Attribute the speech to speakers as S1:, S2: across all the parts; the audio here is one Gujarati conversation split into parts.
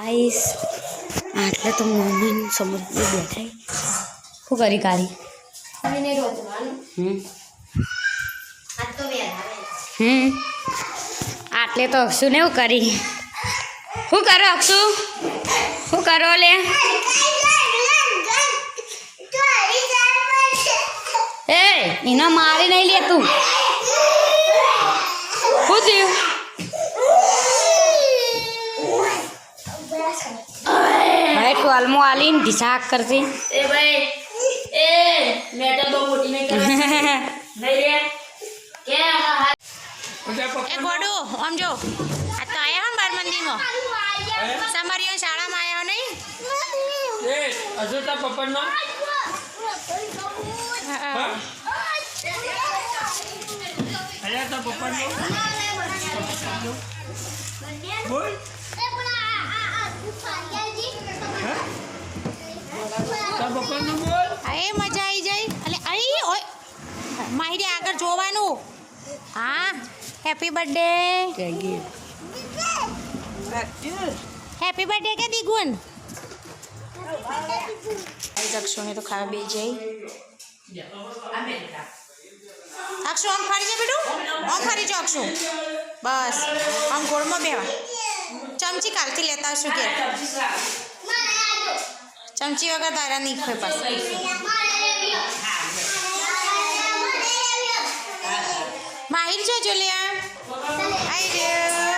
S1: ગાઈસ આટલે તો મમ્મી સમજ બેઠા શું કરી કારી આટલે તો અક્ષુ ને એવું કરી શું કરો અક્ષુ શું કરો લે એ એને મારી નહીં લે તું શું થયું ભાઈ ટોલમો આલીને ઢીસાક કરતી
S2: એ ભાઈ એ મેટર બહુ મોટી નહીં કરે નહીં લે કે
S3: એ ગોડો આમ જો આ તો આયા હમ બાર મંદિરમાં સમારીઓ શાળામાં આયા નહીં
S4: એ હજુ તો પપ્પાનો અરે તો પપ્પાનો બોલ તો પપ્પાનો બોલ
S3: એ મજા આવી જાય એટલે અરે ઓય માહિતી આગળ જોવાનું હા હેપી બર્થડે હેપી બર્થડે કે દીગુન અક્ષુને તો ખાવા બે જઈ અક્ષુ આમ ફરી જા બેટું આમ ફરી જા અક્ષુ બસ આમ ગોળમાં બેવા ચમચી કાલથી લેતા આવશું કે ચમચી વગર તારા નહીં ખોય પાસ માહિર જો લે આઈ રહ્યો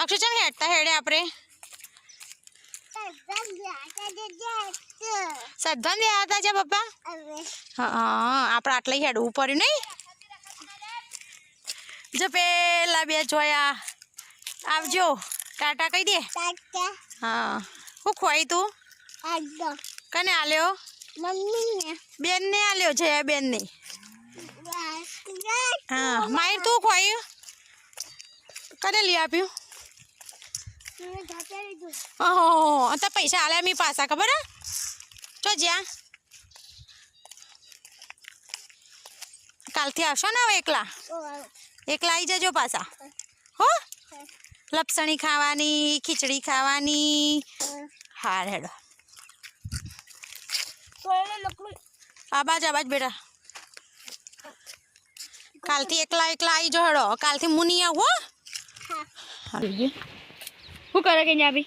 S3: અક્ષુ ચમ હેડતા હેડે આપણે સધન દે હતા છે પપ્પા હા આપણે આટલે હેડવું પડ્યું નહીં જો પેલા બે જોયા આવજો ટાટા કહી દે હા હું ખોઈ તું કને આલ્યો બેન ને આલ્યો જયા બેન ને હા માહિર તું ખોઈ કને લઈ આપ્યું ઓહો તો પૈસા આલે મી પાછા ખબર હે ચો જ્યાં કાલથી આવશો ને હવે એકલા આવી જજો પાછા હો લપસણી ખાવાની ખીચડી ખાવાની હાર હેડો આબાજ બેટા કાલથી એકલા આવી જો હેડો કાલથી મુની આવ હો
S1: શું કરે કે ભાઈ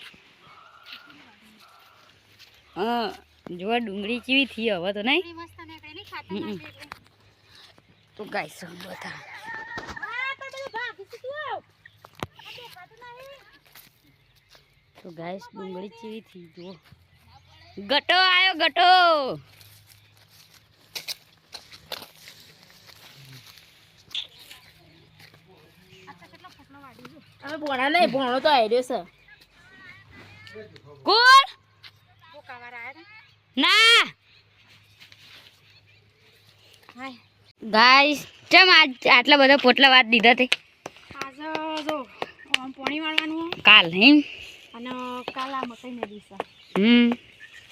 S1: હા જોવા ડુંગળી કેવી થઈ હવે તો નહીં તો ગાઈસ બધા તો ગાઈસ ડુંગળી કેવી થઈ જુઓ ગટો આવ્યો ગટો
S2: હવે ભોણા નહીં ભોણો તો આવી રહ્યો છે
S1: કોણ ના ગાઈસ ચમ આટલા બધા પોટલા વાત દીધા તે
S3: આજે જો પાણી વાળવાનું
S1: કાલ નહીં
S3: અને કાલ આ મકાઈ ને દિવસે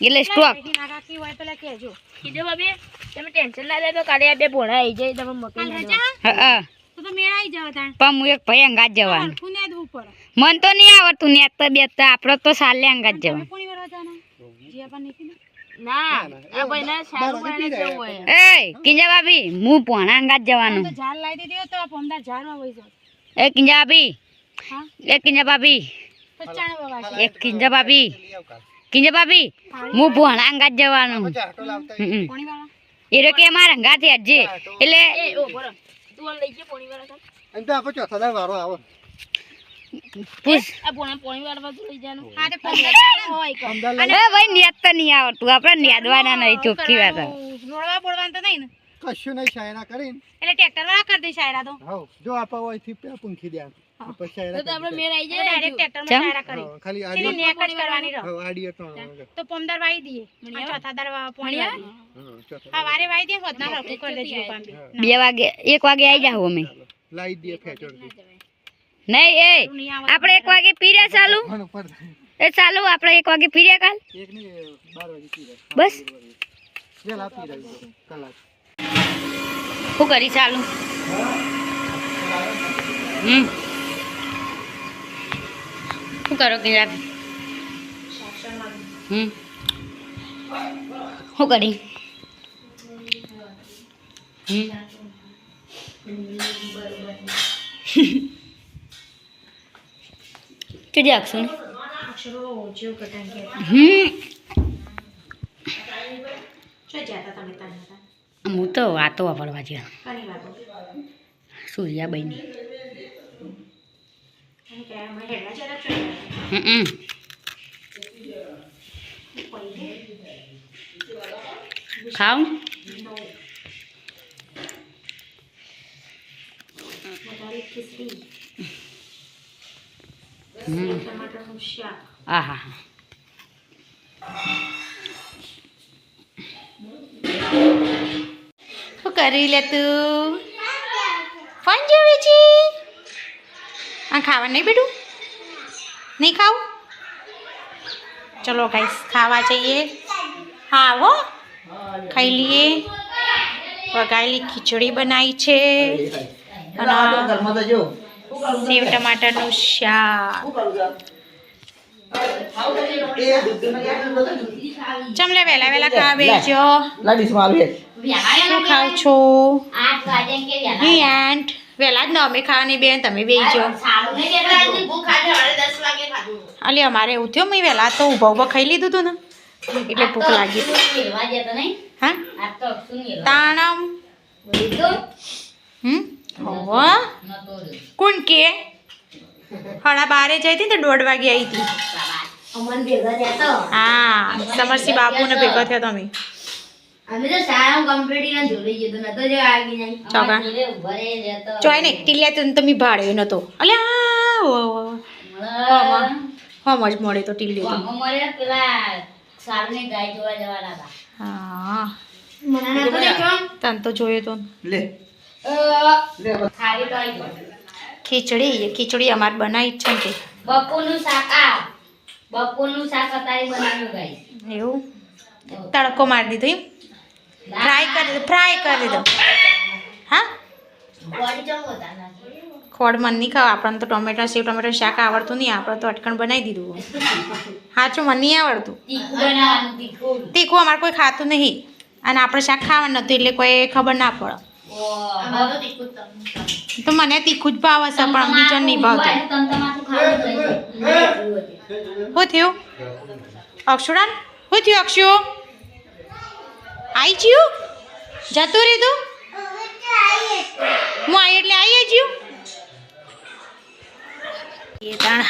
S1: એટલે સ્ટોક
S3: નાખી હોય પેલા કહેજો
S2: કીધું બાબે તમે ટેન્શન ના લે તો કાલે આ બે ભોણા આવી જાય તમે મકાઈ
S1: હા
S3: તો મેળાઈ જાવ તાણ
S1: પણ હું એક ભાઈ અંગાત જવાનું
S3: કોને દવું પડે
S1: મન તો નહીં આવડતું નેતા બેતા આપણો તો સાલે અંગાત જવાનું
S3: કોની વાર જાના જે આપણ નીકળી
S2: ના આ ભાઈને સારું પાણી જવું હોય
S1: એ કિંજા ભાભી હું પોણા અંગાત જવાનું
S3: તો ઝાડ લાવી દીધી તો પમદાર ઝાડમાં વઈ જાવ
S1: એ કિંજા ભાભી
S3: હા
S1: એ કિંજા ભાભી
S3: તો ચાણ બાબા
S1: એક કિંજા ભાભી હું પોણા અંગાત જવાનું
S3: કોની વાળા
S1: એ રે કે અમારા અંગાત હેડજે એટલે
S2: એ ઓ બોલો તું લઈ જે પોણી વાળા
S4: એમ તો આપણે ચોથા દાર વારો આવો
S1: પૂછ
S2: આ પોણી વાળા તું લઈ જાનું
S3: હા તે પમદાર હોય કે
S1: અરે ભાઈ નેત તો નહીં આવડતું આપણે નેદવાના નહીં ચોખ્ખી વાત
S3: નોળવા પડવાનું તો નહીં ને
S4: કશું નહીં શાયરા કરીને
S3: એટલે ટ્રેક્ટર વાળા કરી દે શાયરા તો
S4: હવ જો આપા હોયથી પે પૂંખી દે પછી શાયરા
S2: તો આપણે મેળ આવી
S3: ડાયરેક્ટ ટ્રેક્ટર માં શાયરા કરી
S4: ખાલી
S3: સીધી નેક જ કરવાની રહો
S4: હવ આડીએ તો
S3: તો પમદાર વાઈ દઈએ અને ચોથા દર પોણી વાઈ દઈએ
S4: ચોથા
S3: હા વારે વાઈ દે હોદના રખું કરી દેજો કામ બી
S1: 2 વાગે 1 વાગે આવી જાવ અમે
S4: લાઈ દે ફેચોડથી
S1: નહીં એ
S3: નહીં આવે
S1: આપણે 1 વાગે પીર્યા ચાલુ
S4: પણ ઉપર
S1: એ ચાલુ આપણે 1 વાગે પીર્યા કાલ
S4: એક ને 12 વાગે પી જાય
S1: બસ
S4: વેલા પી જાય કલાક
S1: શું કરી ચાલુ શું કરો કે શું કરી ચડી આપશો ને
S3: અક્ષરો ઓછો કટાણ કે શું જાતા તમે તાના
S1: હું તો વાતો વાપરવા ગયા
S3: કની વાતો
S1: સૂર્યાબાઈની
S3: અને કે અમે હેડા જરા છો
S1: ખાવ
S3: વધારે ખીચડી ટમાટરનું શાક
S1: આહા
S3: શું કરી લે તું ફોન જોવે છે આ ખાવા નહીં બેટું નહીં ખાવું ચલો ગાઈસ ખાવા જઈએ હા હો ખાઈ લઈએ વઘારેલી ખીચડી બનાવી છે અને સેવ ટમાટરનું શાક ચમલે વેલા વેલા ખાવા બેસજો શું ખાવ છો આંટ વેલા જ ન અમે ખાવાની બેન તમે બેસજો અલી અમારે એવું થયું મેં વેલા તો ઊભા ઊભા ખાઈ લીધું હતું ને એટલે ભૂખ લાગી હા તાણમ હોવા કોણ કે 12:30 જઈ હતી ને 1:30 વાગે આવી હતી હા સમરસી બાપુને ભેગો થયો તમે
S2: અમે તો સારા કમ્પ્લીટ જોડી જતો નતો જો આવી નહીં
S3: ચોકા ચોય ને ટીલિયા તું તમે ભાડે નતો અલ્યા હમ જ મળે તો ટીલી તો
S2: અમારે પેલા સારને ગાય જોવા જવાના હતા
S3: હા
S2: મને નતો દેખ્યો
S3: તન તો જોયો તો
S4: લે
S2: ખાલી તો આવી
S3: ખીચડી અમારે બનાવી જ છે ને
S2: બપોરનું શાક બપોરનું શાક અત્યારે બનાવ્યું ગાય
S3: એવું તડકો મારી દીધો એમ ફ્રાય કરી દીધો હા
S2: બોડી ચમ હોતા ના
S3: ખોડ મન નહીં ખાવ આપણને તો ટોમેટો સેવ ટોમેટો શાક આવડતું નહીં આપણે તો અટકણ બનાવી દીધું સાચું મને નહીં આવડતું
S2: તીખું બનાવવાનું
S3: તીખું અમારે કોઈ ખાતું નહીં અને આપણે શાક ખાવાનું નતું એટલે કોઈ ખબર ના પડે
S2: અમારે તો તીખું
S3: તો મને તીખું જ ભાવે છે પણ બીજું નહીં ભાવતું
S2: તમારું ખાવાનું
S3: શું થયું અક્ષુડાન શું થયું અક્ષુ આવી જ્યું જતું રહ્યું હું આવી એટલે આવી જ્યું એ તાણ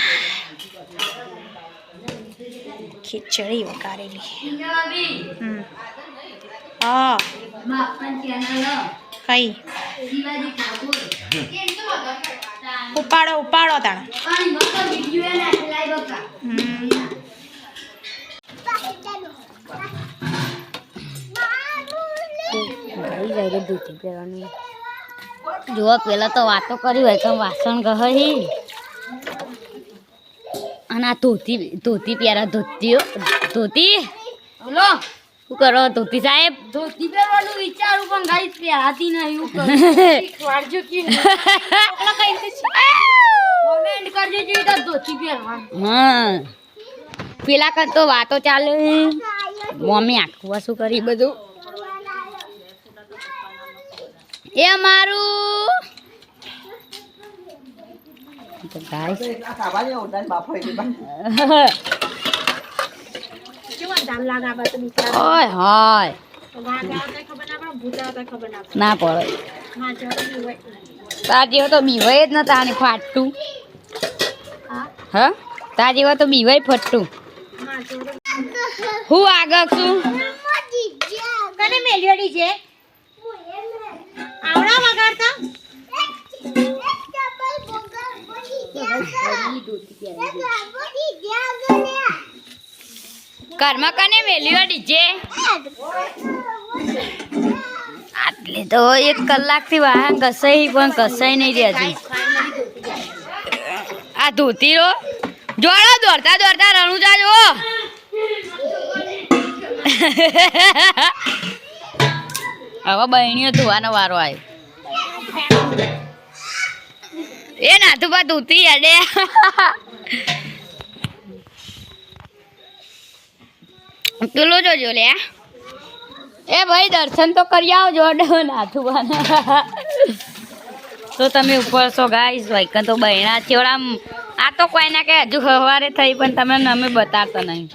S3: ખીચડી વઘારેલી હા કઈ ઉપાડો તાણ
S1: જો પેલા તો વાતો કરી હોય કે વાસણ ગહી અને આ ધોતી પ્યારા ધોતી બોલો શું કરો ધોતી સાહેબ ધોતી પહેરવાનું વિચારું પણ ગાઈસ પહેરાતી નહીં વાળજો કે કોમેન્ટ કરજો જે તો ધોતી પહેરવાનું હા પેલા કર તો વાતો ચાલે મમ્મી આખું શું કરી બધું એ મારું તો ગાઈસ ઓય હાય ના પડે તાર જેવો તો બીવાય જ નતા આને ફાટતું હા તાર જેવો તો બીવાય ફટતું હું આગળ છું
S3: કને મેલ્યોડી છે આવડા વગાડતા
S1: ઘરમાં કને મેલ્યો ડીજે આટલે તો 1 કલાકથી વાહન ઘસાઈ પણ ઘસાઈ નહીં રહેતી આ ધોતી રો જોડો દોડતા દોડતા રણુજા જો હવે બહેણીઓ ધોવાનો વારો આવ્યો એ નાથુબા ધોતી અડે તુલો જોજો લે એ ભાઈ દર્શન તો કરી આવજો નાથુબાના તો તમે ઉપર છો ગાઈસ વાયકન તો બહેણા ચેવડા આ તો કોઈ ના કે હજુ સવારે થઈ પણ તમે અમે બતાવતા નહીં